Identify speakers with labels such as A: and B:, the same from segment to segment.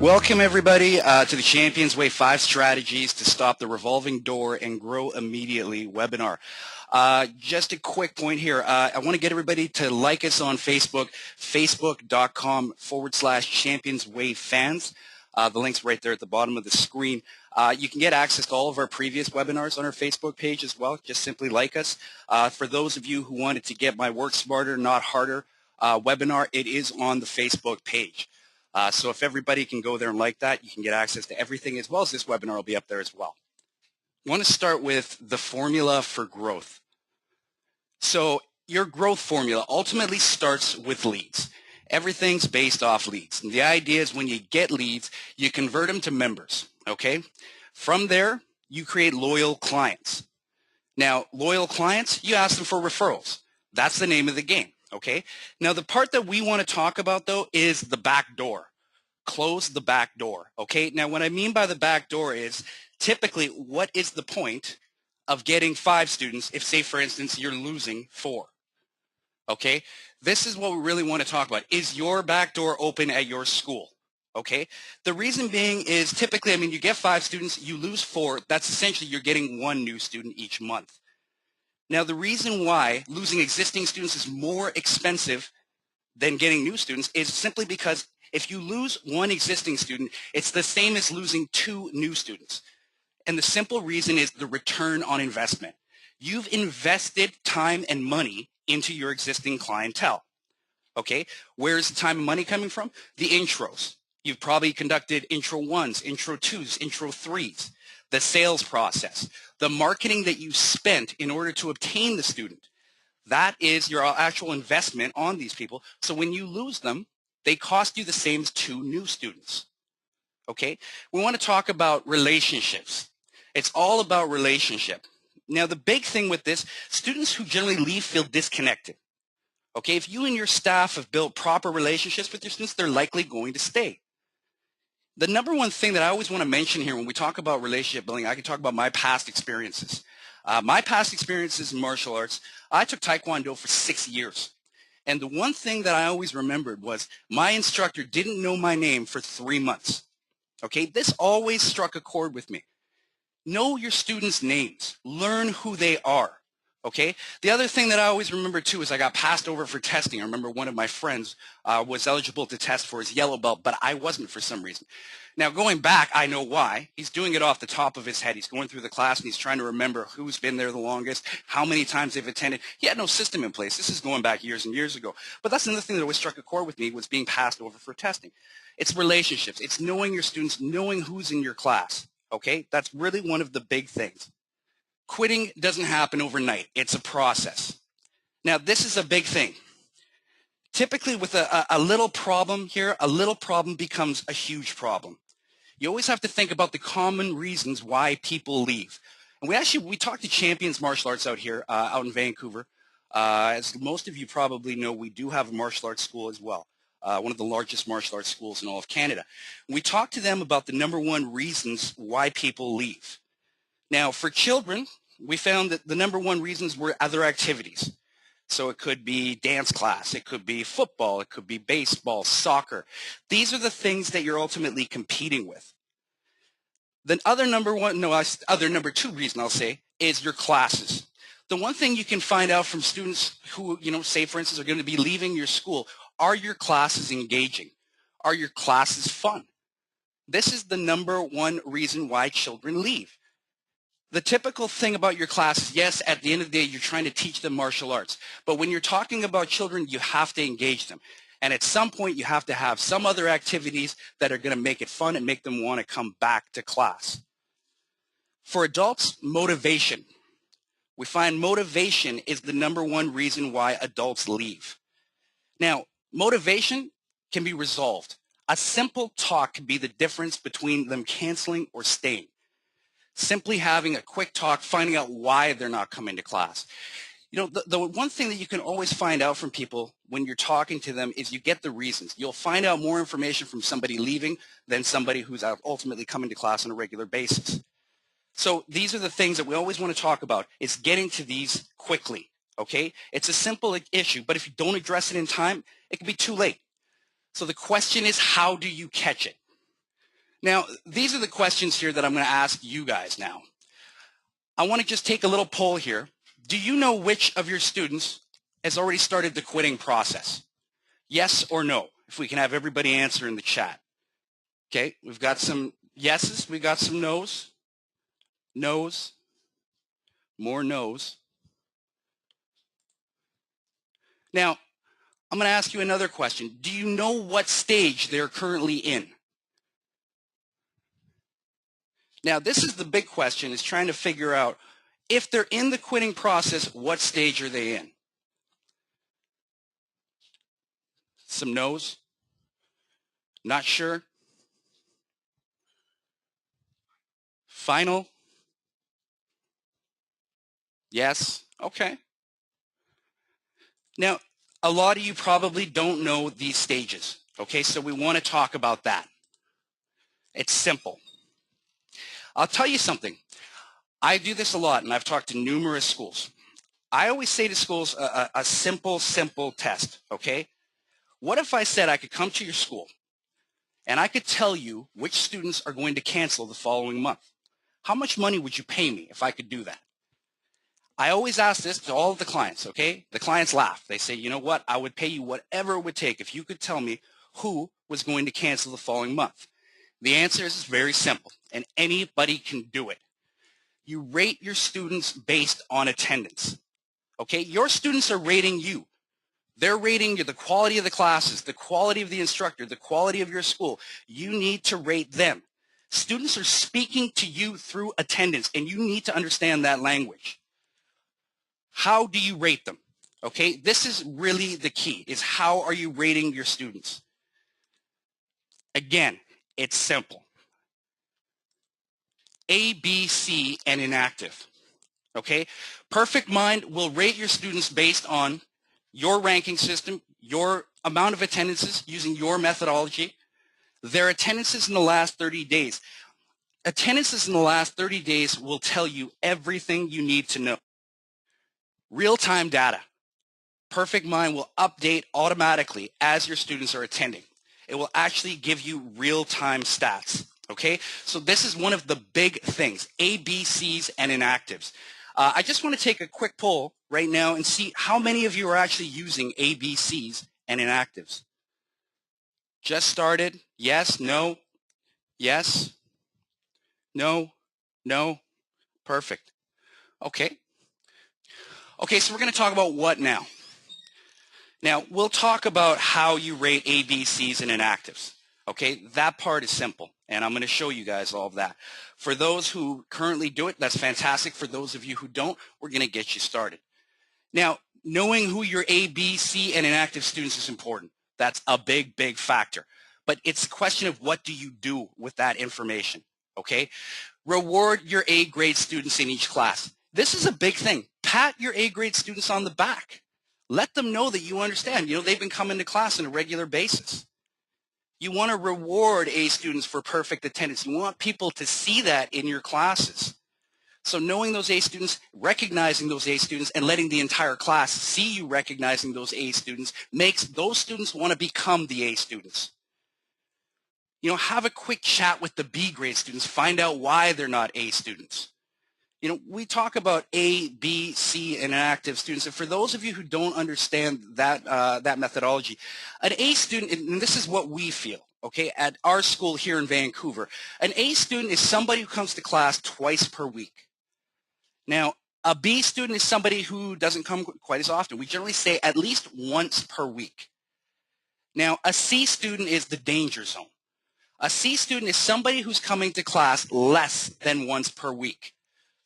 A: Welcome everybody to the ChampionsWay 5 Strategies to Stop the Revolving Door and Grow Immediately webinar. Just a quick point here. I want to get everybody to like us on Facebook, facebook.com/ChampionsWay fans. The link's right there at the bottom of the screen. You can get access to all of our previous webinars on our Facebook page as well. Just simply like us. For those of you who wanted to get my Work Smarter, Not Harder webinar, it is on the Facebook page. So if everybody can go there and like that, you can get access to everything, as well as this webinar will be up there as well. I want to start with the formula for growth. So your growth formula ultimately starts with leads. Everything's based off leads. And the idea is when you get leads, you convert them to members, okay? From there, you create loyal clients. Now, loyal clients, you ask them for referrals. That's the name of the game. Okay. Now the part that we want to talk about though is the back door. Close the back door. Okay. Now what I mean by the back door is typically what is the point of getting 5 students if, say, for instance, you're losing 4. Okay. This is what we really want to talk about. Is your back door open at your school? Okay. The reason being is typically, you get 5 students, you lose 4. That's essentially you're getting 1 new student each month. Now, the reason why losing existing students is more expensive than getting new students is simply because if you lose 1 existing student, it's the same as losing 2 new students. And the simple reason is the return on investment. You've invested time and money into your existing clientele. Okay, where is the time and money coming from? The intros. You've probably conducted intro 1s, intro 2s, intro 3s. The sales process, the marketing that you spent in order to obtain the student. That is your actual investment on these people. So when you lose them, they cost you the same as 2 new students. Okay? We want to talk about relationships. It's all about relationship. Now the big thing with this, students who generally leave feel disconnected. Okay? If you and your staff have built proper relationships with your students, they're likely going to stay. The number one thing that I always want to mention here when we talk about relationship building, I can talk about my past experiences. My past experiences in martial arts, I took Taekwondo for 6 years. And the one thing that I always remembered was my instructor didn't know my name for 3 months. Okay, this always struck a chord with me. Know your students' names. Learn who they are. Okay, the other thing that I always remember too is I got passed over for testing. I remember one of my friends was eligible to test for his yellow belt, but I wasn't for some reason. Now going back, I know why. He's doing it off the top of his head. He's going through the class and he's trying to remember who's been there the longest, how many times they've attended. He had no system in place. This is going back years and years ago. But that's another thing that always struck a chord with me was being passed over for testing. It's relationships. It's knowing your students, knowing who's in your class. Okay, that's really one of the big things. Quitting doesn't happen overnight. It's a process. Now, this is a big thing. Typically with a little problem here, a little problem becomes a huge problem. You always have to think about the common reasons why people leave. And we talk to Champions Martial Arts out here, out in Vancouver. As most of you probably know, we do have a martial arts school as well. One of the largest martial arts schools in all of Canada. We talk to them about the number 1 reasons why people leave. Now, for children, we found that the number 1 reasons were other activities. So it could be dance class, it could be football, it could be baseball, soccer. These are the things that you're ultimately competing with. The other number 2 reason I'll say is your classes. The one thing you can find out from students who, say for instance, are going to be leaving your school, are your classes engaging? Are your classes fun? This is the number 1 reason why children leave. The typical thing about your class is, yes, at the end of the day, you're trying to teach them martial arts. But when you're talking about children, you have to engage them. And at some point, you have to have some other activities that are going to make it fun and make them want to come back to class. For adults, motivation. We find motivation is the number 1 reason why adults leave. Now, motivation can be resolved. A simple talk can be the difference between them canceling or staying. Simply having a quick talk, finding out why they're not coming to class. The one thing that you can always find out from people when you're talking to them is you get the reasons. You'll find out more information from somebody leaving than somebody who's ultimately coming to class on a regular basis. So these are the things that we always want to talk about, is getting to these quickly, okay? It's a simple issue, but if you don't address it in time, it can be too late. So the question is, how do you catch it? Now, these are the questions here that I'm going to ask you guys now. I want to just take a little poll here. Do you know which of your students has already started the quitting process? Yes or no? If we can have everybody answer in the chat. Okay, we've got some yeses, we got some no's, no's, more no's. Now, I'm going to ask you another question. Do you know what stage they're currently in? Now, this is the big question, is trying to figure out if they're in the quitting process, what stage are they in? Some no's? Not sure? Final? Yes? Okay. Now, a lot of you probably don't know these stages, okay? So we want to talk about that. It's simple. I'll tell you something. I do this a lot, and I've talked to numerous schools. I always say to schools a simple test, okay? What if I said I could come to your school and I could tell you which students are going to cancel the following month? How much money would you pay me if I could do that? I always ask this to all of the clients, okay? The clients laugh. They say, you know what? I would pay you whatever it would take if you could tell me who was going to cancel the following month. The answer is very simple, and anybody can do it. You rate your students based on attendance, okay? Your students are rating you. They're rating you the quality of the classes, the quality of the instructor, the quality of your school. You need to rate them. Students are speaking to you through attendance, and you need to understand that language. How do you rate them? Okay, this is really the key, is how are you rating your students? Again, it's simple. A, B, C, and inactive. Okay, Perfect Mind will rate your students based on your ranking system, your amount of attendances using your methodology, their attendances in the last 30 days. Attendances in the last 30 days will tell you everything you need to know. Real-time data. Perfect Mind will update automatically as your students are attending. It will actually give you real-time stats, okay? So this is one of the big things, ABCs and inactives. I just want to take a quick poll right now and see how many of you are actually using ABCs and inactives. Just started? Yes, no, yes, no, no, perfect. Okay. Okay, so we're going to talk about what now? Now, we'll talk about how you rate ABCs and inactives. Okay, that part is simple, and I'm going to show you guys all of that. For those who currently do it, that's fantastic. For those of you who don't, we're going to get you started. Now, knowing who your A, B, C, and inactive students is important. That's a big, big factor. But it's a question of what do you do with that information, okay? Reward your A grade students in each class. This is a big thing. Pat your A grade students on the back. Let them know that you understand. You know, they've been coming to class on a regular basis. You want to reward A students for perfect attendance. You want people to see that in your classes. So knowing those A students, recognizing those A students, and letting the entire class see you recognizing those A students makes those students want to become the A students. You know, have a quick chat with the B grade students. Find out why they're not A students. You know, we talk about A, B, C, and inactive students. And for those of you who don't understand that, that methodology, an A student, and this is what we feel, okay, at our school here in Vancouver, an A student is somebody who comes to class twice per week. Now, a B student is somebody who doesn't come quite as often. We generally say at least once per week. Now, a C student is the danger zone. A C student is somebody who's coming to class less than once per week.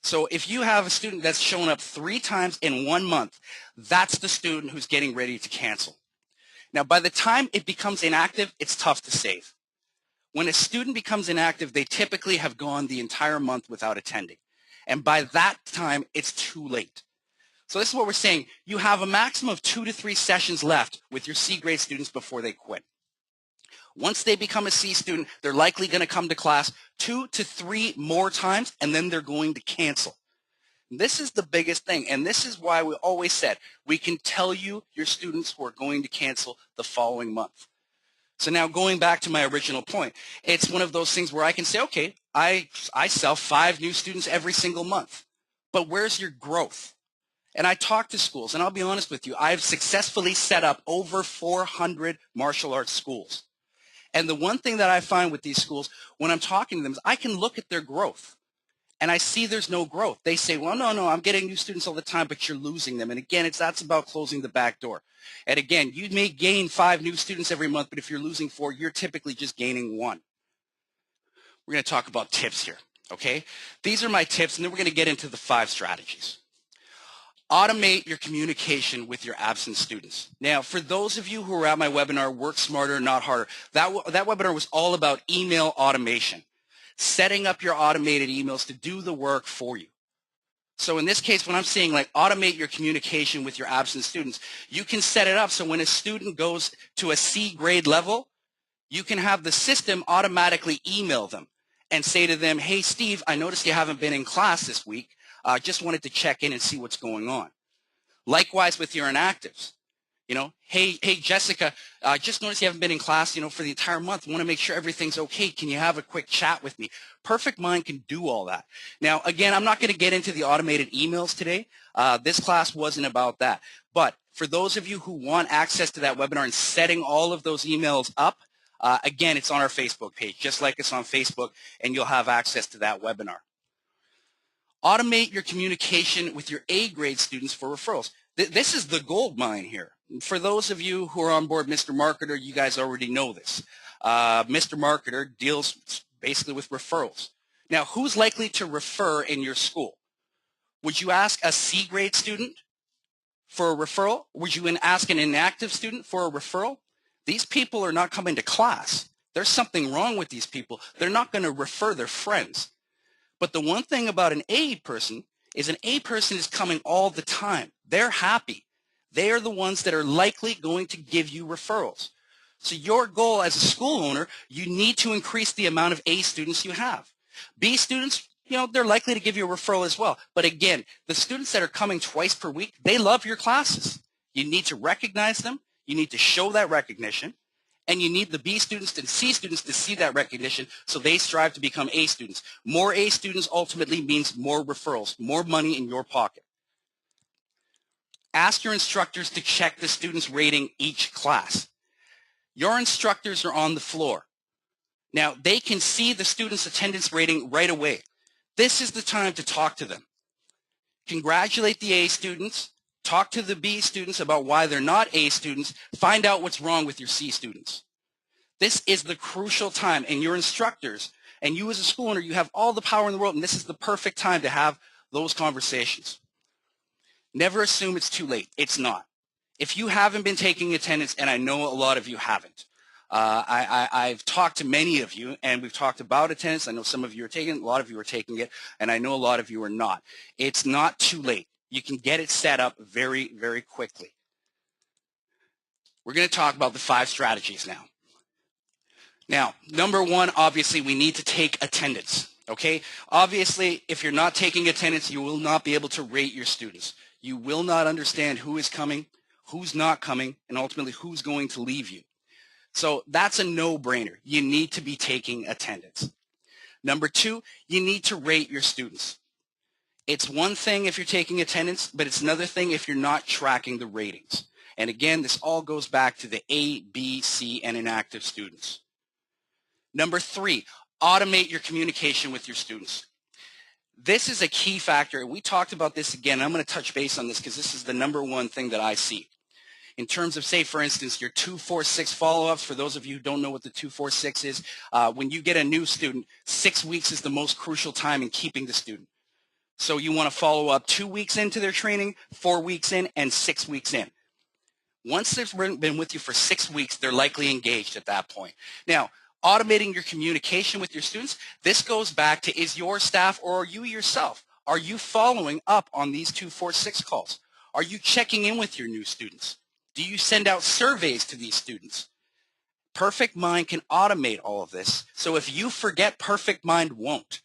A: So if you have a student that's shown up 3 times in 1 month, that's the student who's getting ready to cancel. Now, by the time it becomes inactive, it's tough to save. When a student becomes inactive, they typically have gone the entire month without attending. And by that time, it's too late. So this is what we're saying. You have a maximum of 2 to 3 sessions left with your C grade students before they quit. Once they become a C student, they're likely going to come to class 2 to 3 more times, and then they're going to cancel. This is the biggest thing, and this is why we always said we can tell you your students who are going to cancel the following month. So now going back to my original point, it's one of those things where I can say, okay, I sell 5 new students every single month, but where's your growth? And I talk to schools, and I'll be honest with you, I've successfully set up over 400 martial arts schools. And the one thing that I find with these schools, when I'm talking to them, is I can look at their growth, and I see there's no growth. They say, well, no, I'm getting new students all the time, but you're losing them. And again, that's about closing the back door. And again, you may gain 5 new students every month, but if you're losing 4, you're typically just gaining 1. We're going to talk about tips here, okay? These are my tips, and then we're going to get into the 5 strategies. Automate your communication with your absent students. Now, for those of you who are at my webinar, Work Smarter, Not Harder, that webinar was all about email automation, setting up your automated emails to do the work for you. So in this case, when I'm saying like automate your communication with your absent students, you can set it up so when a student goes to a C grade level, you can have the system automatically email them and say to them, hey, Steve, I noticed you haven't been in class this week. Just wanted to check in and see what's going on. Likewise with your inactives. Hey, Jessica, just noticed you haven't been in class, for the entire month. Want to make sure everything's okay. Can you have a quick chat with me? Perfect Mind can do all that. Now, again, I'm not going to get into the automated emails today. This class wasn't about that. But for those of you who want access to that webinar and setting all of those emails up, again, it's on our Facebook page, just like it's on Facebook, and you'll have access to that webinar. Automate your communication with your A grade students for referrals. This is the gold mine here. For those of you who are on board Mr. Marketer, you guys already know this. Mr. Marketer deals basically with referrals. Now, who's likely to refer in your school? Would you ask a C grade student for a referral? Would you ask an inactive student for a referral? These people are not coming to class. There's something wrong with these people. They're not going to refer their friends. But the one thing about an A person is an A person is coming all the time. They're happy. They are the ones that are likely going to give you referrals. So your goal as a school owner, you need to increase the amount of A students you have. B students, they're likely to give you a referral as well. But again, the students that are coming twice per week, they love your classes. You need to recognize them. You need to show that recognition. And you need the B students and C students to see that recognition so they strive to become A students. More A students ultimately means more referrals, more money in your pocket. Ask your instructors to check the students' rating each class. Your instructors are on the floor. Now, they can see the students' attendance rating right away. This is the time to talk to them. Congratulate the A students. Talk to the B students about why they're not A students. Find out what's wrong with your C students. This is the crucial time, and your instructors and you as a school owner, you have all the power in the world, and this is the perfect time to have those conversations. Never assume it's too late. It's not. If you haven't been taking attendance, and I know a lot of you haven't, I've talked to many of you, and we've talked about attendance. I know some of you are taking it, a lot of you are taking it, and I know a lot of you are not. It's not too late. You can get it set up very, very quickly. We're going to talk about the 5 strategies now. Now, number 1, obviously, we need to take attendance, okay? Obviously, if you're not taking attendance, you will not be able to rate your students. You will not understand who is coming, who's not coming, and ultimately who's going to leave you. So that's a no-brainer. You need to be taking attendance. Number 2, you need to rate your students. It's one thing if you're taking attendance, but it's another thing if you're not tracking the ratings. And again, this all goes back to the A, B, C, and inactive students. Number 3, automate your communication with your students. This is a key factor. We talked about this again. I'm going to touch base on this because this is the number 1 thing that I see. In terms of, say, for instance, your 2-4-6 follow-ups, for those of you who don't know what the 2-4-6 is, when you get a new student, 6 weeks is the most crucial time in keeping the student. So you want to follow up 2 weeks into their training, 4 weeks in, and 6 weeks in. Once they've been with you for 6 weeks, they're likely engaged at that point. Now, automating your communication with your students, this goes back to, is your staff or you yourself, are you following up on these 2-4-6 calls? Are you checking in with your new students? Do you send out surveys to these students? Perfect Mind can automate all of this, so if you forget, Perfect Mind won't.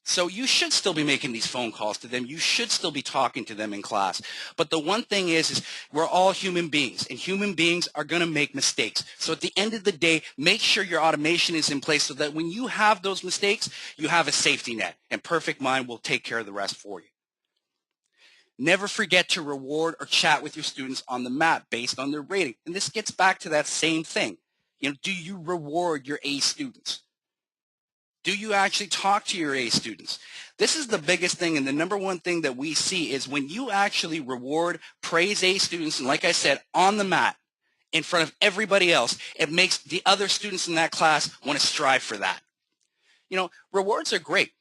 A: So you should still be making these phone calls to them. You should still be talking to them in class. But the one thing is we're all human beings, and human beings are going to make mistakes. So at the end of the day, make sure your automation is in place so that when you have those mistakes, you have a safety net, and Perfect Mind will take care of the rest for you. Never forget to reward or chat with your students on the mat based on their rating. And this gets back to that same thing. Do you reward your A students? Do you actually talk to your A students? This is the biggest thing, and the number one thing that we see is when you actually reward, praise A students, and like I said, on the mat, in front of everybody else, it makes the other students in that class want to strive for that. Rewards are great.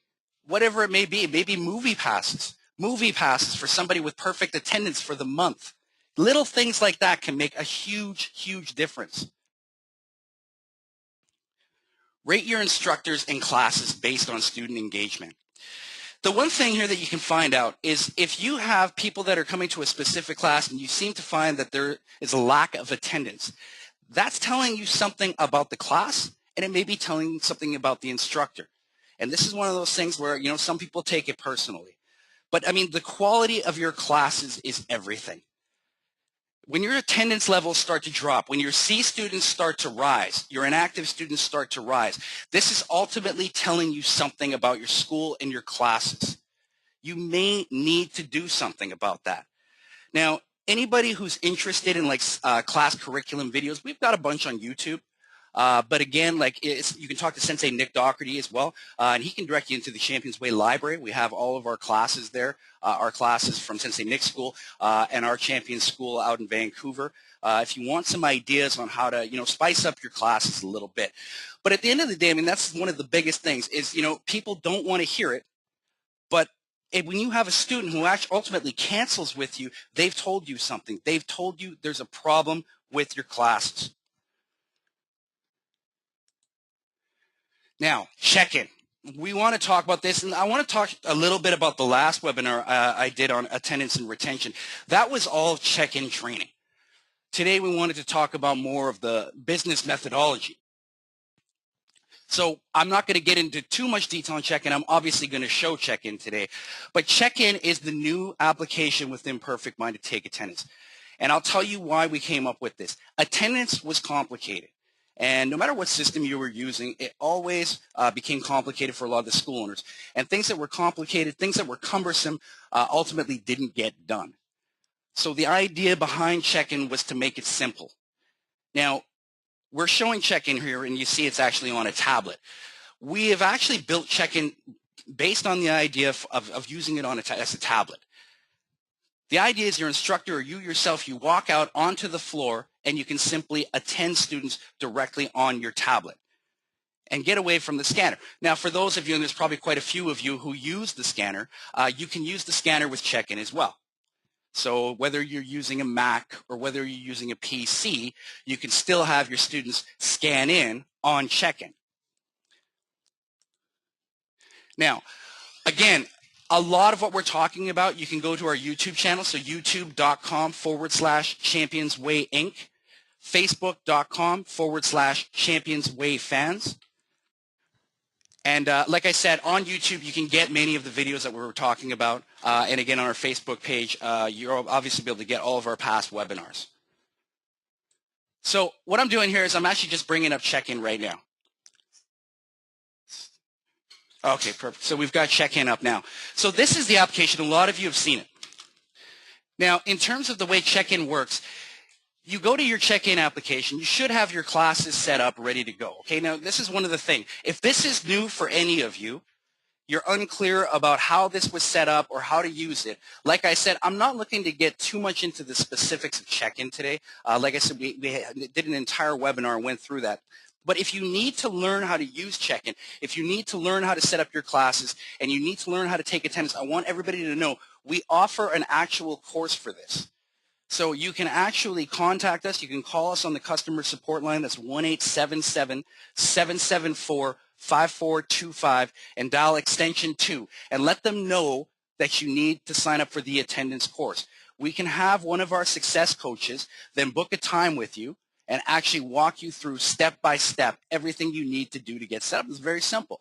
A: Whatever it may be movie passes for somebody with perfect attendance for the month. Little things like that can make a huge, huge difference. Rate your instructors and classes based on student engagement. The one thing here that you can find out is if you have people that are coming to a specific class and you seem to find that there is a lack of attendance, that's telling you something about the class, and it may be telling you something about the instructor. And this is one of those things where, some people take it personally. But, the quality of your classes is everything. When your attendance levels start to drop, when your C students start to rise, your inactive students start to rise, this is ultimately telling you something about your school and your classes. You may need to do something about that. Now, anybody who's interested in class curriculum videos, we've got a bunch on YouTube. But again, you can talk to Sensei Nick Doherty as well, and he can direct you into the ChampionsWay library. We have all of our classes there, our classes from Sensei Nick's school and our Champions School out in Vancouver. If you want some ideas on how to, spice up your classes a little bit. But at the end of the day, that's one of the biggest things is, people don't want to hear it, but when you have a student who actually ultimately cancels with you, they've told you something. They've told you there's a problem with your classes. Now, check-in. We want to talk about this, and I want to talk a little bit about the last webinar I did on attendance and retention. That was all check-in training. Today, we wanted to talk about more of the business methodology. So I'm not going to get into too much detail on check-in. I'm obviously going to show check-in today. But check-in is the new application within Perfect Mind to take attendance. And I'll tell you why we came up with this. Attendance was complicated. And no matter what system you were using, it always became complicated for a lot of the school owners. And things that were complicated, things that were cumbersome, ultimately didn't get done. So the idea behind check-in was to make it simple. Now, we're showing check-in here, and you see it's actually on a tablet. We have actually built check-in based on the idea of using it as a tablet. The idea is your instructor or you yourself, you walk out onto the floor and you can simply attend students directly on your tablet and get away from the scanner. Now, for those of you, and there's probably quite a few of you who use the scanner, you can use the scanner with check-in as well. So whether you're using a Mac or whether you're using a PC, you can still have your students scan in on check-in. Now, again, a lot of what we're talking about, you can go to our YouTube channel, so youtube.com/ChampionsWay Inc., facebook.com/ChampionsWay Fans. And like I said, on YouTube, you can get many of the videos that we were talking about. And again, on our Facebook page, you'll obviously be able to get all of our past webinars. So what I'm doing here is I'm actually just bringing up check-in right now. Okay, perfect. So we've got check-in up now. So this is the application. A lot of you have seen it. Now, in terms of the way check-in works, you go to your check-in application. You should have your classes set up, ready to go. Okay, now this is one of the things. If this is new for any of you, you're unclear about how this was set up or how to use it, like I said, I'm not looking to get too much into the specifics of check-in today. Like I said, we did an entire webinar and went through that. But if you need to learn how to use check-in, if you need to learn how to set up your classes, and you need to learn how to take attendance, I want everybody to know we offer an actual course for this. So you can actually contact us. You can call us on the customer support line. That's 1-877-774-5425 and dial extension 2 and let them know that you need to sign up for the attendance course. We can have one of our success coaches then book a time with you and actually walk you through step by step everything you need to do to get set up. It's very simple.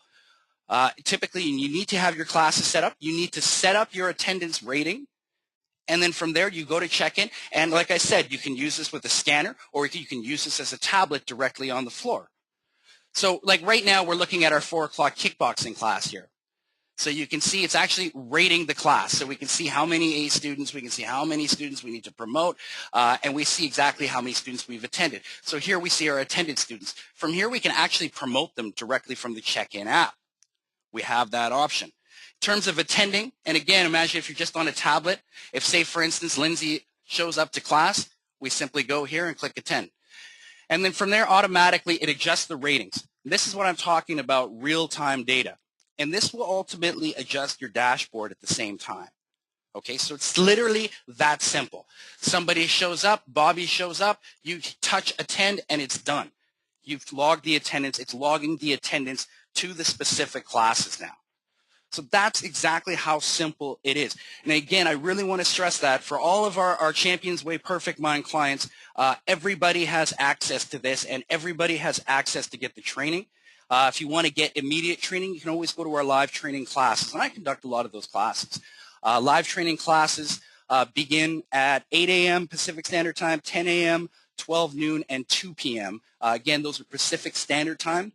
A: Typically, you need to have your classes set up. You need to set up your attendance rating. And then from there, you go to check-in. And like I said, you can use this with a scanner, or you can use this as a tablet directly on the floor. So like right now, we're looking at our 4 o'clock kickboxing class here. So you can see it's actually rating the class. So we can see how many A students, we can see how many students we need to promote, and we see exactly how many students we've attended. So here we see our attended students. From here, we can actually promote them directly from the check-in app. We have that option. In terms of attending, and again, imagine if you're just on a tablet. If, say, for instance, Lindsay shows up to class, we simply go here and click attend. And then from there, automatically, it adjusts the ratings. This is what I'm talking about, real-time data. And this will ultimately adjust your dashboard at the same time. Okay, so it's literally that simple. Somebody shows up, Bobby shows up, you touch attend, and it's done. You've logged the attendance. It's logging the attendance to the specific classes now. So that's exactly how simple it is. And again, I really want to stress that for all of our ChampionsWay Perfect Mind clients, everybody has access to this, and everybody has access to get the training. If you want to get immediate training, you can always go to our live training classes, and I conduct a lot of those classes. Live training classes begin at 8 a.m. Pacific Standard Time, 10 a.m., 12 noon, and 2 p.m. Again, those are Pacific Standard Time.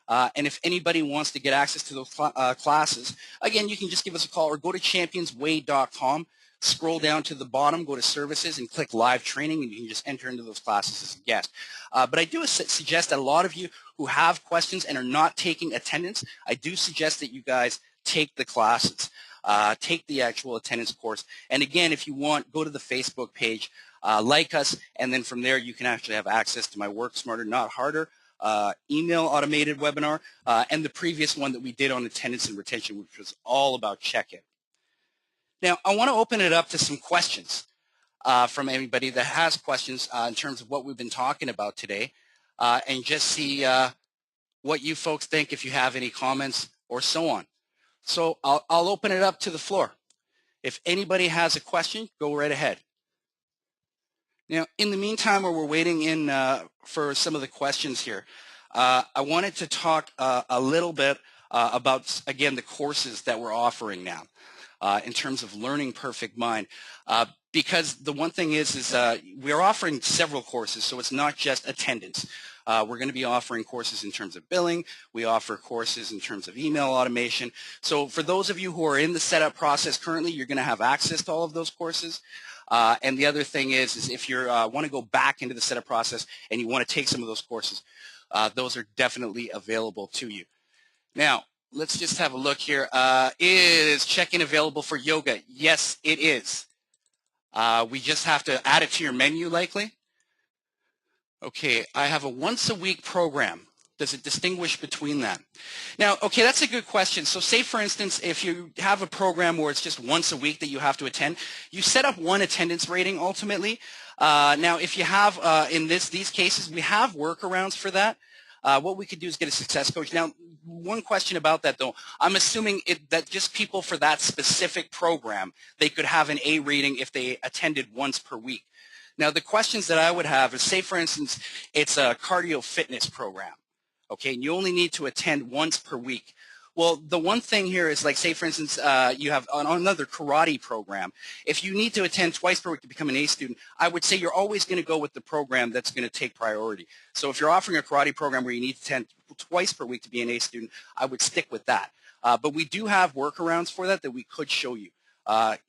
A: And if anybody wants to get access to those classes, again, you can just give us a call or go to championsway.com, scroll down to the bottom, go to services, and click live training, and you can just enter into those classes as a guest. But I do suggest that a lot of you who have questions and are not taking attendance, I do suggest that you guys take the classes, take the actual attendance course. And again, if you want, go to the Facebook page, like us, and then from there you can actually have access to my Work Smarter, Not Harder email automated webinar, and the previous one that we did on attendance and retention, which was all about check-in. Now, I want to open it up to some questions from anybody that has questions in terms of what we've been talking about today, and just see what you folks think, if you have any comments or so on. So I'll open it up to the floor. If anybody has a question, go right ahead. Now, in the meantime, while we're waiting in for some of the questions here, I wanted to talk a little bit about, again, the courses that we're offering now in terms of learning Perfect Mind. Because the one thing is we're offering several courses, so it's not just attendance. We're going to be offering courses in terms of billing. We offer courses in terms of email automation. So for those of you who are in the setup process currently, you're going to have access to all of those courses. And the other thing is if you want to go back into the setup process and you want to take some of those courses, those are definitely available to you. Now, let's just have a look here. Is check-in available for yoga? Yes, it is. We just have to add it to your menu likely. Okay, I have a once-a-week program. Does it distinguish between that? Now, okay, that's a good question. So say, for instance, if you have a program where it's just once a week that you have to attend, you set up one attendance rating ultimately. Now, if you have, in these cases, we have workarounds for that. What we could do is get a success coach. Now, one question about that, though, I'm assuming that just people for that specific program, they could have an A rating if they attended once per week. Now, the questions that I would have is, say, for instance, it's a cardio fitness program. Okay, and you only need to attend once per week. Well, the one thing here is, like, say, for instance, you have another karate program. If you need to attend twice per week to become an A student, I would say you're always going to go with the program that's going to take priority. So if you're offering a karate program where you need to attend twice per week to be an A student, I would stick with that. But we do have workarounds for that we could show you.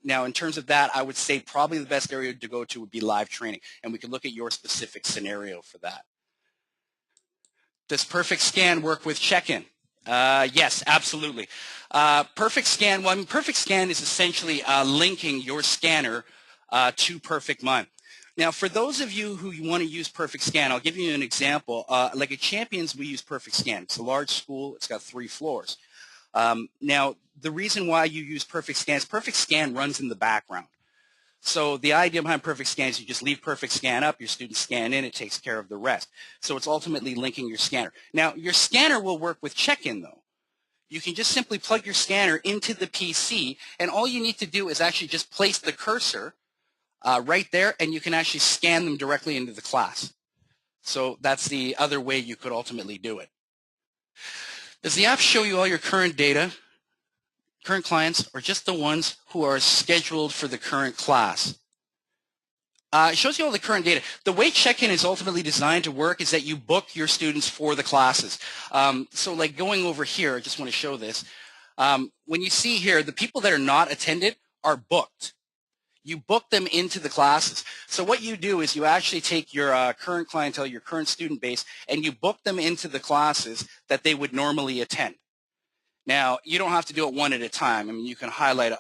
A: Now, in terms of that, I would say probably the best area to go to would be live training, and we could look at your specific scenario for that. Does Perfect Scan work with check-in? Yes, absolutely. Perfect Scan, well, I mean, Perfect Scan is essentially linking your scanner to Perfect Mind. Now, for those of you who want to use Perfect Scan, I'll give you an example. Like at Champions, we use Perfect Scan. It's a large school. It's got 3 floors. Now, the reason why you use Perfect Scan is Perfect Scan runs in the background. So the idea behind Perfect Scan is you just leave Perfect Scan up, your students scan in, it takes care of the rest. So it's ultimately linking your scanner. Now, your scanner will work with check-in, though. You can just simply plug your scanner into the PC, and all you need to do is actually just place the cursor right there, and you can actually scan them directly into the class. So that's the other way you could ultimately do it. Does the app show you all your current data, current clients, or just the ones who are scheduled for the current class? It shows you all the current data. The way check-in is ultimately designed to work is that you book your students for the classes. So like going over here, I just want to show this. When you see here, the people that are not attended are booked. You book them into the classes. So what you do is you actually take your current clientele, your current student base, and you book them into the classes that they would normally attend. Now, you don't have to do it one at a time. I mean, you can highlight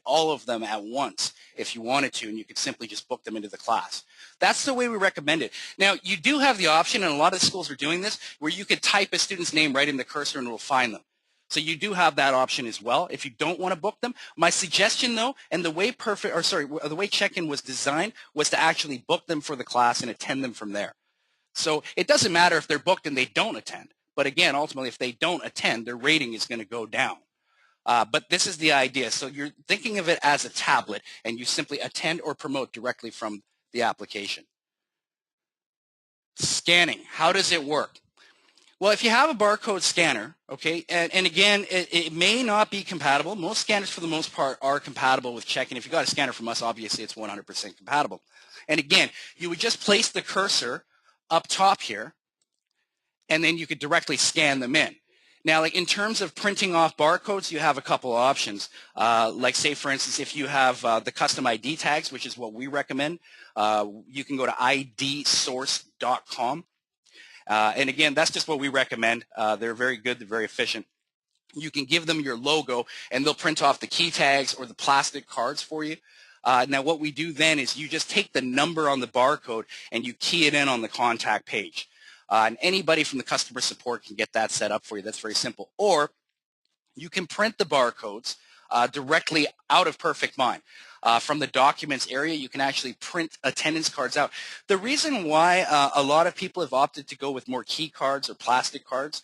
A: all of them at once if you wanted to, and you could simply just book them into the class. That's the way we recommend it. Now, you do have the option, and a lot of schools are doing this, where you could type a student's name right in the cursor and it will find them. So you do have that option as well if you don't want to book them. My suggestion, though, and the way the way check-in was designed was to actually book them for the class and attend them from there. So it doesn't matter if they're booked and they don't attend. But again, ultimately, if they don't attend, their rating is going to go down. But this is the idea. So you're thinking of it as a tablet, and you simply attend or promote directly from the application. Scanning. How does it work? Well, if you have a barcode scanner, okay, and again, it may not be compatible. Most scanners, for the most part, are compatible with check-in. If you got a scanner from us, obviously it's 100% compatible. And again, you would just place the cursor up top here, and then you could directly scan them in. Now, like in terms of printing off barcodes, you have a couple of options. Like say, for instance, if you have the custom ID tags, which is what we recommend, you can go to idsource.com. And again, that's just what we recommend. They're very good. They're very efficient. You can give them your logo, and they'll print off the key tags or the plastic cards for you. Now, what we do then is you just take the number on the barcode, and you key it in on the contact page. And anybody from the customer support can get that set up for you. That's very simple. Or you can print the barcodes directly out of Perfect Mind. From the documents area, you can actually print attendance cards out. The reason why a lot of people have opted to go with more key cards or plastic cards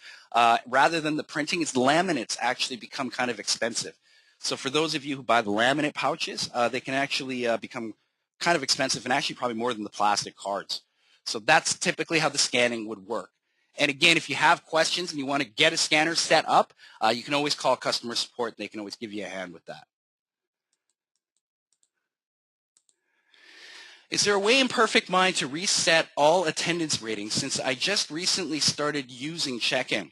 A: rather than the printing is laminates actually become kind of expensive. So for those of you who buy the laminate pouches, they can actually become kind of expensive and actually probably more than the plastic cards. So that's typically how the scanning would work. And again, if you have questions and you want to get a scanner set up, you can always call customer support. They can always give you a hand with that. Is there a way in Perfect Mind to reset all attendance ratings since I just recently started using check-in?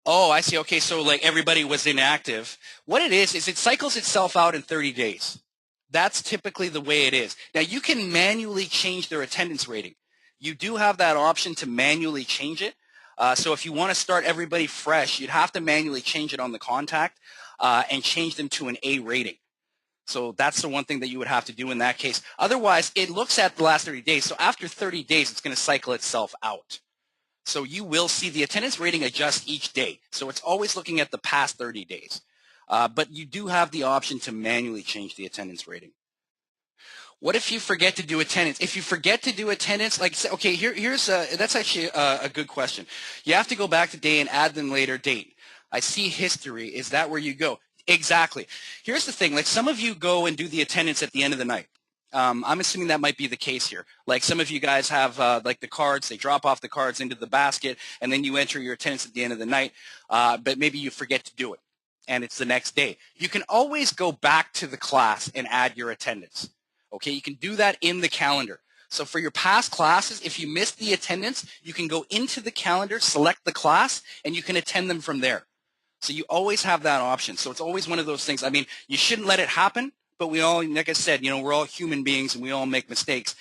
A: Oh, I see. Okay, so like everybody was inactive. What it is it cycles itself out in 30 days. That's typically the way it is. Now, you can manually change their attendance rating. You do have that option to manually change it. So if you want to start everybody fresh, you'd have to manually change it on the contact and change them to an A rating. So that's the one thing that you would have to do in that case. Otherwise, it looks at the last 30 days. So after 30 days, it's going to cycle itself out. So you will see the attendance rating adjust each day. So it's always looking at the past 30 days. But you do have the option to manually change the attendance rating. What if you forget to do attendance? If you forget to do attendance, like, okay, that's actually a good question. You have to go back to day and add them later date. I see history. Is that where you go? Exactly. Here's the thing. Like some of you go and do the attendance at the end of the night. I'm assuming that might be the case here. Like some of you guys have like the cards. They drop off the cards into the basket, and then you enter your attendance at the end of the night, but maybe you forget to do it, and it's the next day. You can always go back to the class and add your attendance. Okay, you can do that in the calendar. So for your past classes, if you missed the attendance, you can go into the calendar, select the class, and you can attend them from there. So you always have that option. So it's always one of those things. I mean, you shouldn't let it happen, but we all, like I said, you know, we're all human beings and we all make mistakes.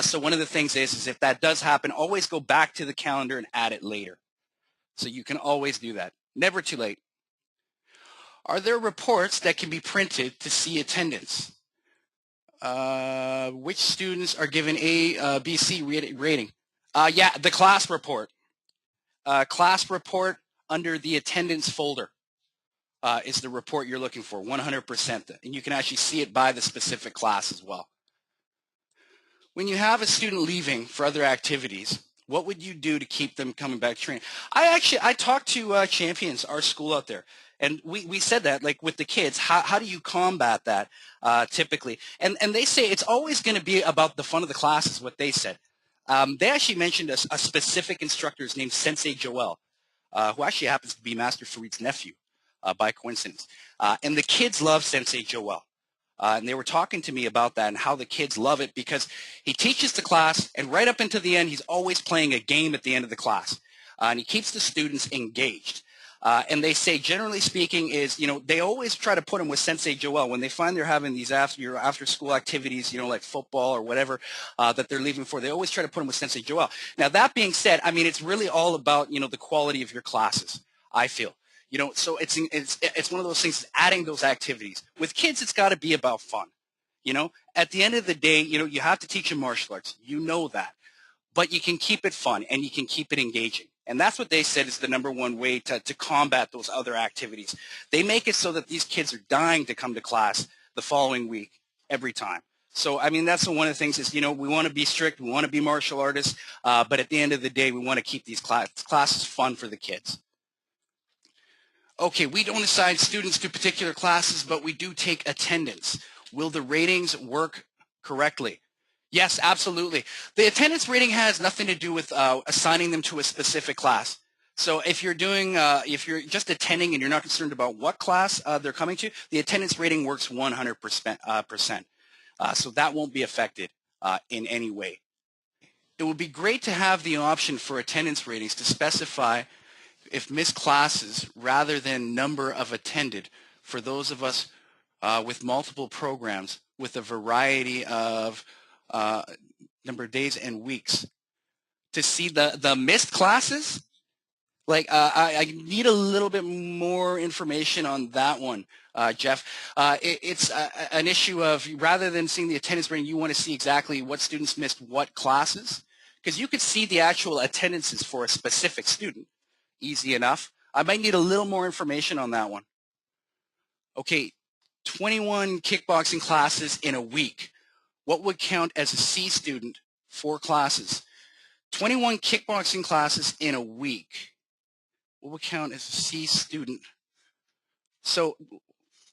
A: So one of the things is if that does happen, always go back to the calendar and add it later. So you can always do that. Never too late. Are there reports that can be printed to see attendance? Which students are given A, B, C rating? Yeah, the class report. Class report under the attendance folder is the report you're looking for, 100%. And you can actually see it by the specific class as well. When you have a student leaving for other activities, what would you do to keep them coming back to training? I talked to Champions, our school out there, and we said that, like with the kids, how do you combat that typically? And they say it's always going to be about the fun of the class is what they said. They actually mentioned a specific instructor named Sensei Joel. who actually happens to be Master Farid's nephew by coincidence. And the kids love Sensei Joel. And they were talking to me about that and how the kids love it because he teaches the class, and right up until the end, he's always playing a game at the end of the class. And he keeps the students engaged. And they say, generally speaking, is, they always try to put them with Sensei Joel when they find they're having these after-school activities, like football or whatever that they're leaving for. They always try to put them with Sensei Joel. Now, that being said, I mean, it's really all about, the quality of your classes, I feel. So it's one of those things, adding those activities. With kids, it's got to be about fun. At the end of the day, you have to teach them martial arts. You know that. But you can keep it fun and you can keep it engaging. And that's what they said is the number one way to combat those other activities. They make it so that these kids are dying to come to class the following week every time. So, I mean, that's one of the things is, we want to be strict. We want to be martial artists. But at the end of the day, we want to keep these classes fun for the kids. Okay, we don't assign students to particular classes, but we do take attendance. Will the ratings work correctly? Yes, absolutely. The attendance rating has nothing to do with assigning them to a specific class. So if you're just attending and you're not concerned about what class they're coming to, the attendance rating works 100%. So that won't be affected in any way. It would be great to have the option for attendance ratings to specify if missed classes rather than number of attended for those of us with multiple programs with a variety of number of days and weeks. To see the missed classes, I need a little bit more information on that one, Jeff. It's an issue of rather than seeing the attendance rating, you want to see exactly what students missed what classes, because you could see the actual attendances for a specific student. Easy enough. I might need a little more information on that one. Okay, 21 kickboxing classes in a week. What would count as a C student for classes? 21 kickboxing classes in a week. What would count as a C student? So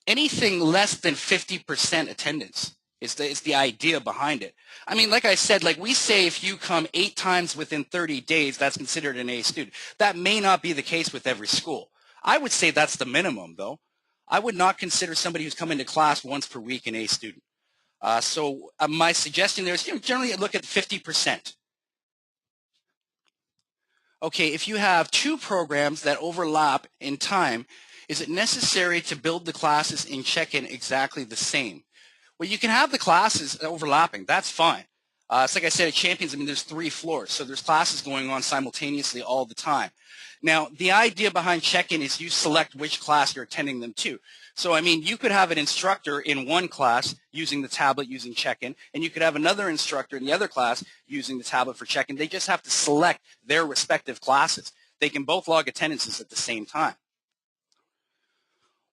A: anything less than 50% attendance is the idea behind it. I mean, like I said, we say if you come 8 times within 30 days, that's considered an A student. That may not be the case with every school. I would say that's the minimum, though. I would not consider somebody who's coming to class once per week an A student. So my suggestion there is generally look at 50%. Okay, if you have 2 programs that overlap in time, is it necessary to build the classes in check-in exactly the same? Well, you can have the classes overlapping. That's fine. It's like I said at Champions, I mean, there's 3 floors, so there's classes going on simultaneously all the time. Now, the idea behind check-in is you select which class you're attending them to. So, I mean, you could have an instructor in one class using the tablet using check-in, and you could have another instructor in the other class using the tablet for check-in. They just have to select their respective classes. They can both log attendances at the same time.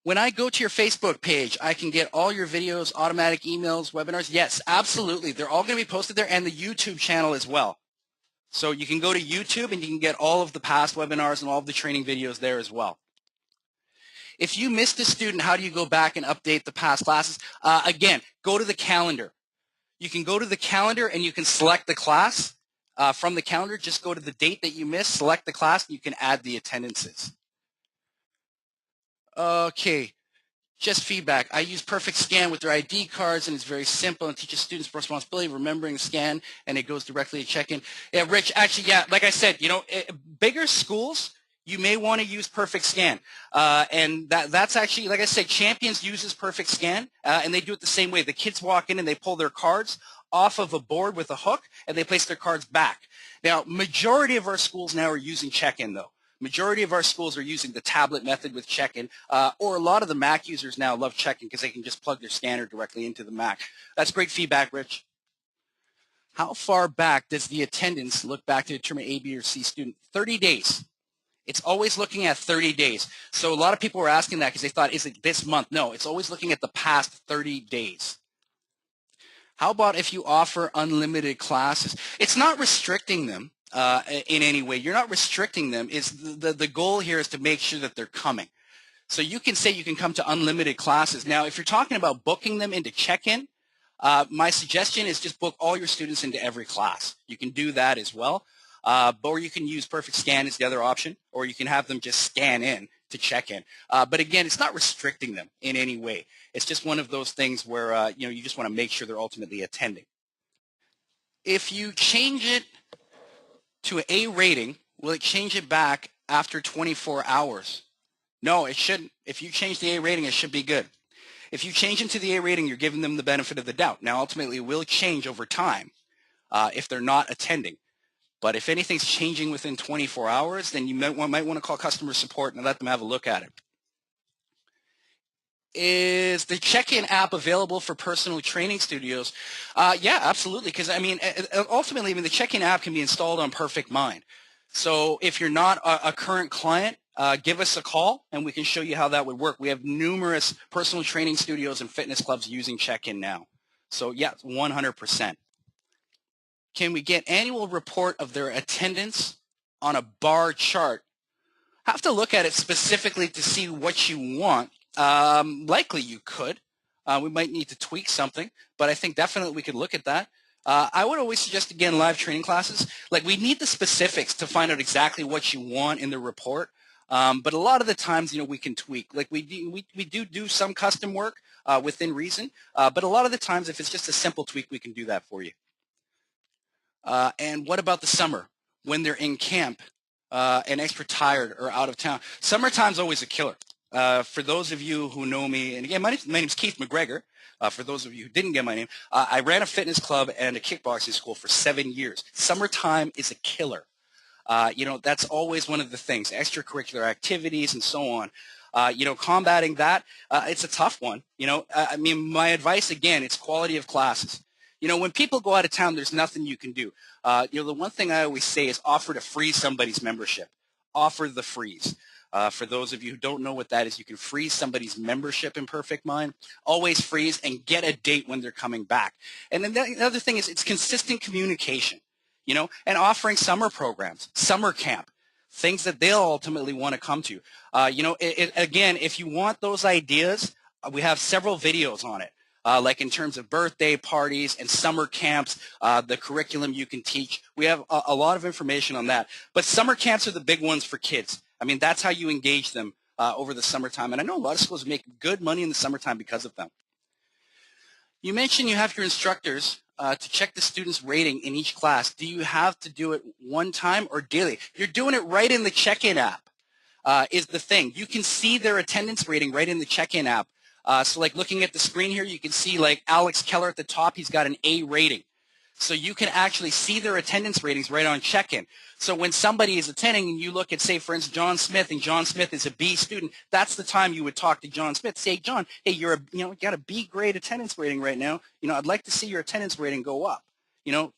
A: When I go to your Facebook page, I can get all your videos, automatic emails, webinars. Yes, absolutely. They're all going to be posted there, and the YouTube channel as well. So you can go to YouTube and you can get all of the past webinars and all of the training videos there as well. If you missed a student, how do you go back and update the past classes? Again, go to the calendar. You can go to the calendar and you can select the class. From the calendar, just go to the date that you missed, select the class, and you can add the attendances. Okay, just feedback. I use Perfect Scan with their ID cards, and it's very simple and teaches students responsibility of remembering the scan, and it goes directly to check-in. Yeah, Rich, actually, yeah, like I said, bigger schools, you may want to use Perfect Scan. And that's actually, like I said, Champions uses Perfect Scan, and they do it the same way. The kids walk in and they pull their cards off of a board with a hook, and they place their cards back. Now, majority of our schools now are using check-in, though. Majority of our schools are using the tablet method with check-in, or a lot of the Mac users now love check-in because they can just plug their scanner directly into the Mac. That's great feedback, Rich. How far back does the attendance look back to determine A, B, or C student? 30 days. It's always looking at 30 days. So a lot of people were asking that because they thought, is it this month? No, it's always looking at the past 30 days. How about if you offer unlimited classes? It's not restricting them. In any way. You're not restricting them. The goal here is to make sure that they're coming. So you can say you can come to unlimited classes. Now, if you're talking about booking them into check-in, my suggestion is just book all your students into every class. You can do that as well. or you can use Perfect Scan as the other option, or you can have them just scan in to check in. But again, it's not restricting them in any way. It's just one of those things where you just want to make sure they're ultimately attending. If you change it to an A rating, will it change it back after 24 hours? No, it shouldn't. If you change the A rating, it should be good. If you change into the A rating, you're giving them the benefit of the doubt. Now, ultimately, it will change over time if they're not attending. But if anything's changing within 24 hours, then you might want to call customer support and let them have a look at it. Is the check-in app available for personal training studios? Yeah, absolutely. Because I mean, ultimately, the check-in app can be installed on Perfect Mind. So if you're not a current client, give us a call and we can show you how that would work. We have numerous personal training studios and fitness clubs using check-in now. So yeah, 100%. Can we get annual report of their attendance on a bar chart? Have to look at it specifically to see what you want. Likely you could. We might need to tweak something, but I think definitely we could look at that. I would always suggest, again, live training classes. Like, we need the specifics to find out exactly what you want in the report. But a lot of the times, we can tweak. Like, we do some custom work within reason. But a lot of the times, if it's just a simple tweak, we can do that for you. And what about the summer when they're in camp and extra tired or out of town? Summertime's always a killer. For those of you who know me, and again, my name's Keith McGregor. For those of you who didn't get my name, I ran a fitness club and a kickboxing school for 7 years. Summertime is a killer. That's always one of the things, extracurricular activities and so on. Combating that, it's a tough one. My advice, again, it's quality of classes. When people go out of town, there's nothing you can do. The one thing I always say is offer to freeze somebody's membership. Offer the freeze. For those of you who don't know what that is, you can freeze somebody's membership in Perfect Mind. Always freeze and get a date when they're coming back. And then the other thing is it's consistent communication, and offering summer programs, summer camp, things that they'll ultimately want to come to. Again, if you want those ideas, we have several videos on it. Like in terms of birthday parties and summer camps, the curriculum you can teach. We have a lot of information on that. But summer camps are the big ones for kids. That's how you engage them over the summertime. And I know a lot of schools make good money in the summertime because of them. You mentioned you have your instructors to check the student's rating in each class. Do you have to do it one time or daily? You're doing it right in the check-in app is the thing. You can see their attendance rating right in the check-in app. So like looking at the screen here, you can see like Alex Keller at the top, he's got an A rating. So you can actually see their attendance ratings right on check-in. So when somebody is attending and you look at, say, for instance, John Smith, and John Smith is a B student, that's the time you would talk to John Smith. Say, John, hey, you got a B grade attendance rating right now. I'd like to see your attendance rating go up.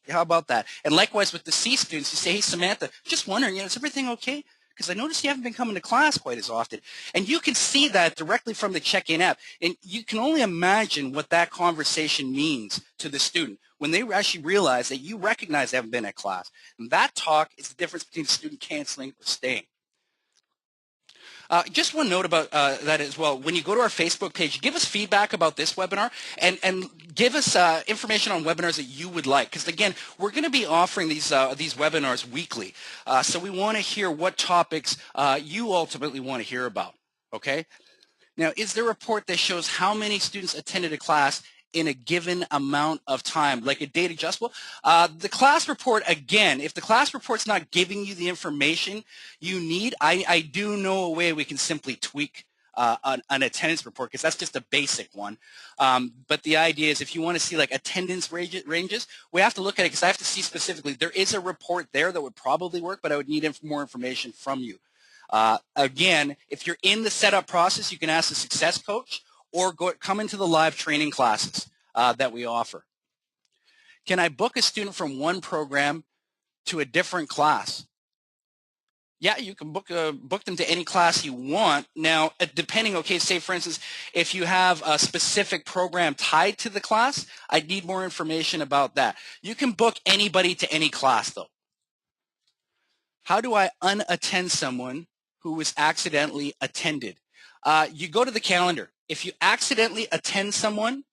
A: How about that? And likewise with the C students, you say, hey, Samantha, just wondering, is everything okay? Because I noticed you haven't been coming to class quite as often. And you can see that directly from the check-in app. And you can only imagine what that conversation means to the student when they actually realize that you recognize they haven't been at class. And that talk is the difference between the student canceling or staying. Just one note about that as well. When you go to our Facebook page, give us feedback about this webinar and give us information on webinars that you would like. Because again, we're going to be offering these webinars weekly. So we want to hear what topics you ultimately want to hear about. Okay? Now, is there a report that shows how many students attended a class in a given amount of time, like a date adjustable? The class report, again, if the class report's not giving you the information you need, I do know a way we can simply tweak an attendance report, because that's just a basic one. But the idea is if you want to see like attendance ranges, we have to look at it because I have to see specifically. There is a report there that would probably work, but I would need more information from you. Again, if you're in the setup process, you can ask the success coach, or come into the live training classes that we offer. Can I book a student from one program to a different class? Yeah, you can book them to any class you want. Now, depending, okay, say for instance, if you have a specific program tied to the class, I'd need more information about that. You can book anybody to any class, though. How do I unattend someone who was accidentally attended? You go to the calendar. If you accidentally attend someone,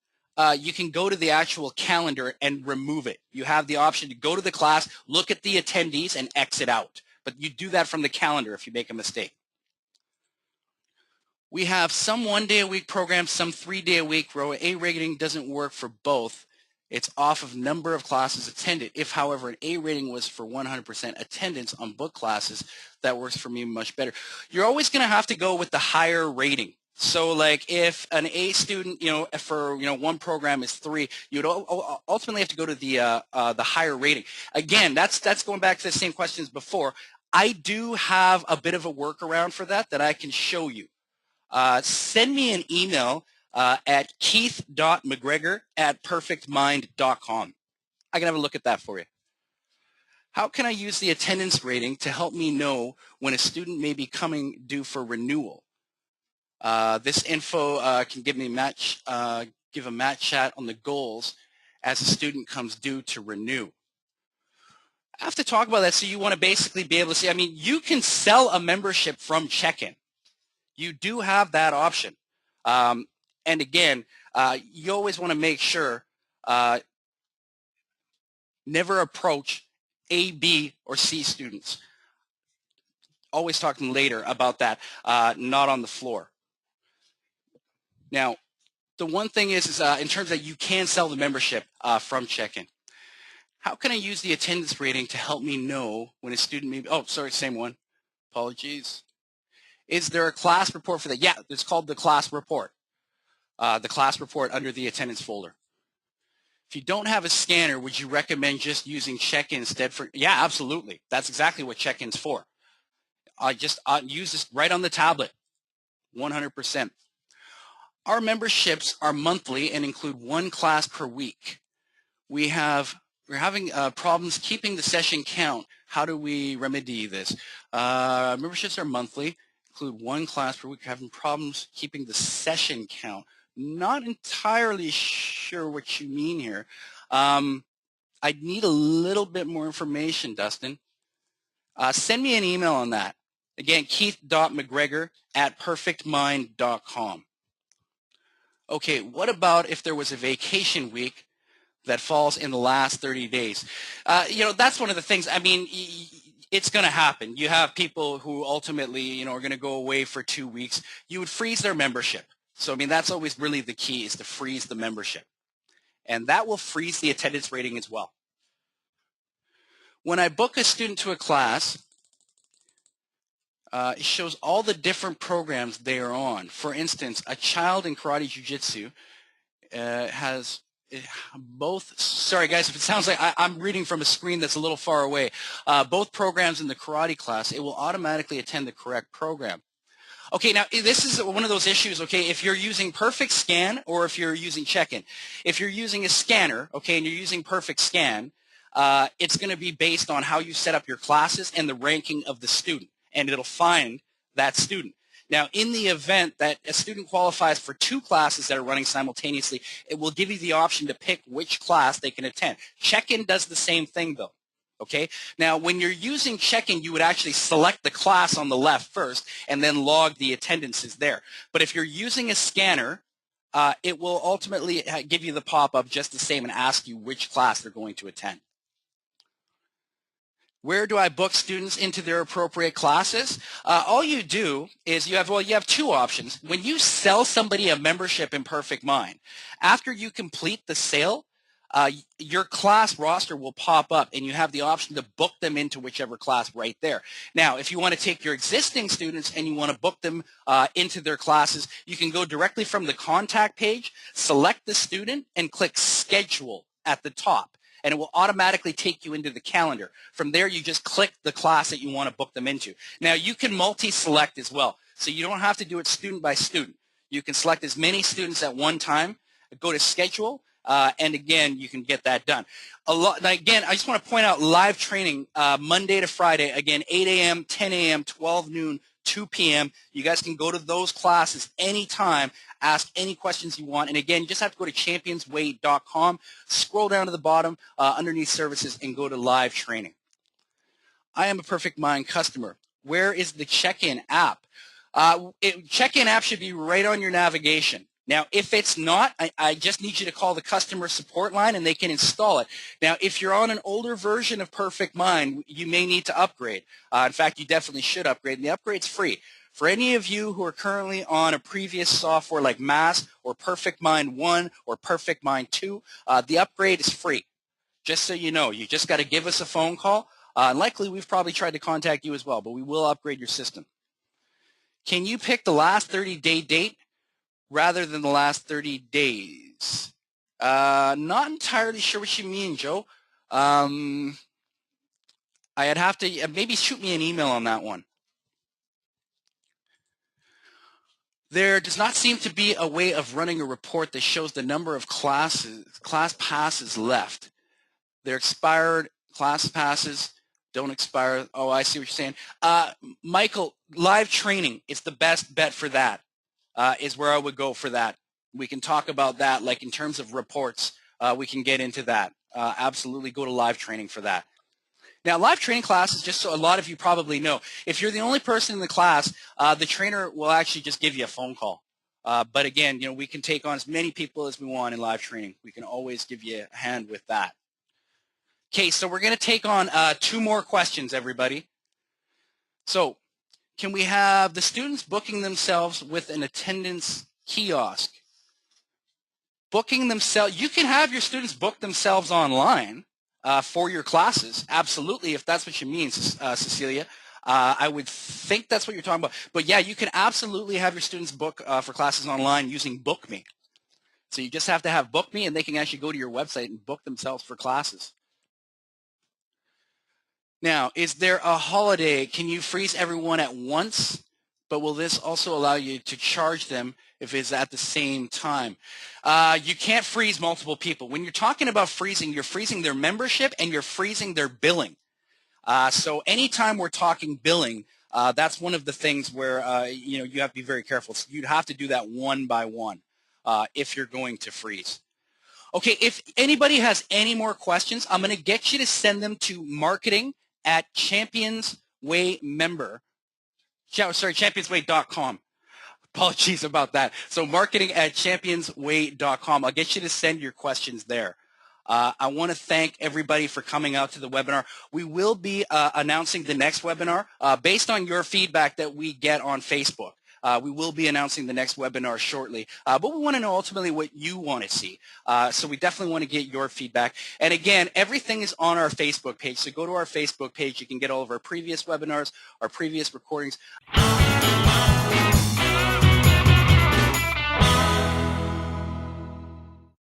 A: you can go to the actual calendar and remove it. You have the option to go to the class, look at the attendees, and exit out. But you do that from the calendar if you make a mistake. We have some one-day-a-week programs, some three-day-a-week. A rating doesn't work for both. It's off of number of classes attended. If, however, an A rating was for 100% attendance on book classes, that works for me much better. You're always going to have to go with the higher rating. So, like, if an A student, for one program is 3, you'd ultimately have to go to the higher rating. Again, that's going back to the same questions before. I do have a bit of a workaround for that I can show you. Send me an email at keith.mcgregor@perfectmind.com. I can have a look at that for you. How can I use the attendance rating to help me know when a student may be coming due for renewal? This info can give me give a match chat on the goals as a student comes due to renew. I have to talk about that, so you want to basically be able to see, you can sell a membership from check-in. You do have that option. And again, you always want to make sure never approach A, B, or C students. Always talking later about that, not on the floor. Now, the one thing is in terms that you can sell the membership from check-in. How can I use the attendance rating to help me know when a student may be, oh, sorry, same one. Apologies. Is there a class report for that? Yeah, it's called the class report. The class report under the attendance folder. If you don't have a scanner, would you recommend just using check-in instead for? Yeah, absolutely. That's exactly what check-in's for. Just use this right on the tablet, 100%. Our memberships are monthly and include 1 class per week. We're having problems keeping the session count. How do we remedy this? Memberships are monthly, include 1 class per week. We're having problems keeping the session count. Not entirely sure what you mean here. I'd need a little bit more information, Dustin. Send me an email on that. Again, keith.mcgregor@perfectmind.com. Okay, what about if there was a vacation week that falls in the last 30 days? That's one of the things. It's going to happen. You have people who ultimately, are going to go away for 2 weeks. You would freeze their membership. So, that's always really the key, is to freeze the membership. And that will freeze the attendance rating as well. When I book a student to a class, it shows all the different programs they are on. For instance, a child in karate jiu-jitsu has both, sorry guys, if it sounds like I'm reading from a screen that's a little far away, both programs in the karate class, it will automatically attend the correct program. Okay, now this is one of those issues, okay, if you're using Perfect Scan or if you're using Check-in. If you're using a scanner, okay, and you're using Perfect Scan, it's going to be based on how you set up your classes and the ranking of the student, and it'll find that student. Now, in the event that a student qualifies for 2 classes that are running simultaneously, it will give you the option to pick which class they can attend. Check-in does the same thing, though. Okay? Now, when you're using check-in, you would actually select the class on the left first and then log the attendances there. But if you're using a scanner, it will ultimately give you the pop-up just the same and ask you which class they're going to attend. Where do I book students into their appropriate classes? All you do is you have 2 options. When you sell somebody a membership in Perfect Mind, after you complete the sale, your class roster will pop up and you have the option to book them into whichever class right there. Now, if you want to take your existing students and you want to book them into their classes, you can go directly from the contact page, select the student, and click Schedule at the top. And it will automatically take you into the calendar. From there, you just click the class that you want to book them into. Now, you can multi-select as well. So you don't have to do it student by student. You can select as many students at one time, go to Schedule, and again, you can get that done. Again, I just want to point out live training Monday to Friday, again, 8 a.m., 10 a.m., 12 noon, 2 p.m. You guys can go to those classes anytime, ask any questions you want. And again, you just have to go to ChampionsWay.com, scroll down to the bottom underneath services, and go to live training. I am a Perfect Mind customer. Where is the check-in app? Check-in app should be right on your navigation. Now, if it's not, I just need you to call the customer support line and they can install it. Now, if you're on an older version of Perfect Mind, you may need to upgrade. In fact, you definitely should upgrade, and the upgrade's free. For any of you who are currently on a previous software like Mass or Perfect Mind 1 or Perfect Mind 2, the upgrade is free. Just so you know, you just got to give us a phone call. And likely, we've probably tried to contact you as well, but we will upgrade your system. Can you pick the last 30-day date rather than the last 30 days? Not entirely sure what you mean, Joe. I'd have to maybe shoot me an email on that one. There does not seem to be a way of running a report that shows the number of class passes left. They're expired class passes. Don't expire. Oh, I see what you're saying. Michael, live training is the best bet for that, is where I would go for that. We can talk about that, like in terms of reports. We can get into that. Absolutely go to live training for that. Now, live training classes, just so a lot of you probably know, if you're the only person in the class, the trainer will actually just give you a phone call. But again, you know, we can take on as many people as we want in live training. We can always give you a hand with that. Okay, so we're going to take on 2 more questions, everybody. So, can we have the students booking themselves with an attendance kiosk? Booking themselves, you can have your students book themselves online for your classes. Absolutely, if that's what you mean, Cecilia. I would think that's what you're talking about. But yeah, you can absolutely have your students book for classes online using BookMe. So you just have to have BookMe, and they can actually go to your website and book themselves for classes. Now, is there a holiday? Can you freeze everyone at once? But will this also allow you to charge them if it's at the same time? You can't freeze multiple people. When you're talking about freezing, you're freezing their membership and you're freezing their billing. So anytime we're talking billing, that's one of the things where you know, you have to be very careful. So you'd have to do that one by one if you're going to freeze. Okay, if anybody has any more questions, I'm going to get you to send them to ChampionsWay.com. Apologies about that. So marketing@championsway.com. I'll get you to send your questions there. I want to thank everybody for coming out to the webinar. We will be announcing the next webinar based on your feedback that we get on Facebook. We will be announcing the next webinar shortly, but we want to know ultimately what you want to see. So we definitely want to get your feedback. And again, everything is on our Facebook page. So go to our Facebook page. You can get all of our previous webinars, our previous recordings.